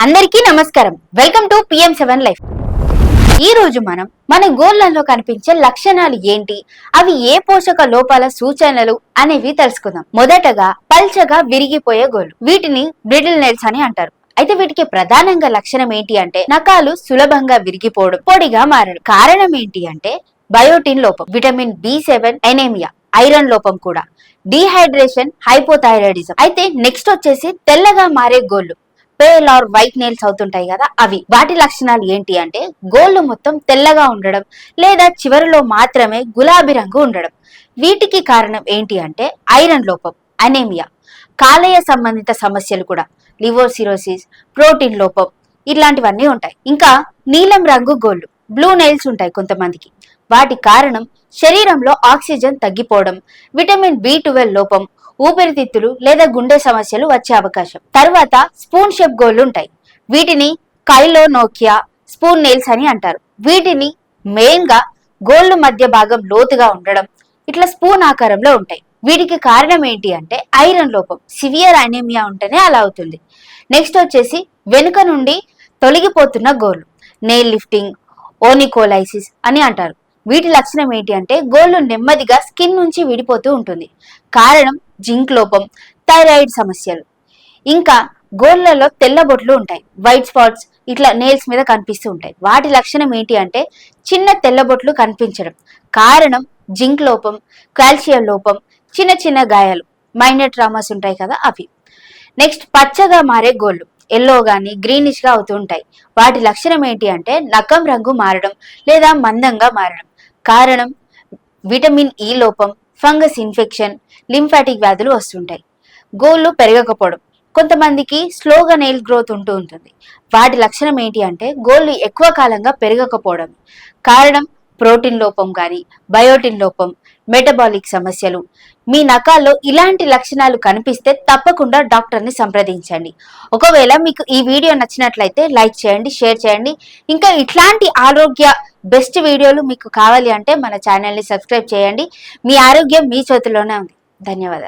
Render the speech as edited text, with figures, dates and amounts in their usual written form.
అందరికీ నమస్కారం. Welcome to PM7 life. ఈ రోజు మనం మన గోళ్లలో కనిపించే లక్షణాలు ఏంటి, అవి ఏ పోషక లోపాల సూచనలు అనేవి తెలుసుకుందాం. మొదటగా పల్చగా విరిగిపోయే గోళ్లు, వీటిని బ్రిటిల్ నెయిల్స్ అని అంటారు. అయితే వీటికి ప్రధానంగా లక్షణం ఏంటి అంటే నఖాలు సులభంగా విరిగిపోవడం, పొడిగా మారడం. కారణం ఏంటి అంటే బయోటిన్ లోపం, విటమిన్ B7, ఎనేమియా, ఐరన్ లోపం కూడా, డీహైడ్రేషన్, హైపోథైరాయిడిజం. అయితే నెక్స్ట్ వచ్చేసి తెల్లగా మారే గోళ్లు, పేల్ ఆర్ వైట్ నెయిల్స్ అవుతుంటాయి కదా అవి. వాటి లక్షణాలు ఏంటి అంటే గోళ్లు మొత్తం తెల్లగా ఉండడం లేదా చివరిలో మాత్రమే గులాబీ రంగు ఉండడం. వీటికి కారణం ఏంటి అంటే ఐరన్ లోపం, అనేమియా, కాలేయ సంబంధిత సమస్యలు కూడా, లివర్ సిరోసిస్, ప్రోటీన్ లోపం, ఇట్లాంటివన్నీ ఉంటాయి. ఇంకా నీలం రంగు గోళ్లు, బ్లూ నెయిల్స్ ఉంటాయి కొంతమందికి. వాటి కారణం శరీరంలో ఆక్సిజన్ తగ్గిపోవడం, విటమిన్ B12 లోపం, ఊపిరితిత్తులు లేదా గుండె సమస్యలు వచ్చే అవకాశం. తర్వాత స్పూన్ షేప్ గోళ్లు ఉంటాయి. వీటిని కైలోనోకియా స్పూన్ నెయిల్స్ అని అంటారు. వీటిని మెయిన్ గా గోళ్లు మధ్య భాగం లోతుగా ఉండడం, ఇట్లా స్పూన్ ఆకారంలో ఉంటాయి. వీటికి కారణం ఏంటి అంటే ఐరన్ లోపం, సివియర్ అనేమియా ఉంటేనే అలా అవుతుంది. నెక్స్ట్ వచ్చేసి వెనుక నుండి తొలగిపోతున్న గోళ్లు, నెయిల్ లిఫ్టింగ్, ఓనికోలైసిస్ అని అంటారు. వీటి లక్షణం ఏంటి అంటే గోళ్లు నెమ్మదిగా స్కిన్ నుంచి విడిపోతూ ఉంటుంది. కారణం జింక్ లోపం, థైరాయిడ్ సమస్యలు. ఇంకా గోళ్లలో తెల్లబొట్లు ఉంటాయి, వైట్ స్పాట్స్ ఇట్లా నెయిల్స్ మీద కనిపిస్తూ ఉంటాయి. వాటి లక్షణం ఏంటి అంటే చిన్న తెల్లబొట్లు కనిపించడం. కారణం జింక్ లోపం, కాల్షియం లోపం, చిన్న చిన్న గాయాలు, మైనర్ ట్రామాస్ ఉంటాయి కదా అవి. నెక్స్ట్ పచ్చగా మారే గోళ్లు, ఎల్లో గాని గ్రీనిష్ గా అవుతూ ఉంటాయి. వాటి లక్షణం ఏంటి అంటే నఖం రంగు మారడం లేదా మందంగా మారడం. కారణం విటమిన్ E లోపం, ఫంగస్ ఇన్ఫెక్షన్, లింఫాటిక్ వ్యాధులు వస్తుంటాయి. గోళ్లు పెరగకపోవడం, కొంతమందికి స్లోగా నెయిల్ గ్రోత్ ఉంటూ ఉంటుంది. వాటి లక్షణం ఏంటి అంటే గోళ్లు ఎక్కువ కాలంగా పెరగకపోవడం. కారణం ప్రోటీన్ లోపం కానీ, బయోటిన్ లోపం, మెటబాలిక్ సమస్యలు. మీ నఖాల్లో ఇలాంటి లక్షణాలు కనిపిస్తే తప్పకుండా డాక్టర్ని సంప్రదించండి. ఒకవేళ మీకు ఈ వీడియో నచ్చినట్లయితే లైక్ చేయండి, షేర్ చేయండి. ఇంకా ఇట్లాంటి ఆరోగ్య బెస్ట్ వీడియోలు మీకు కావాలి అంటే మన ఛానల్ని సబ్స్క్రైబ్ చేయండి. మీ ఆరోగ్యం మీ చేతిలోనే ఉంది. ధన్యవాదాలు.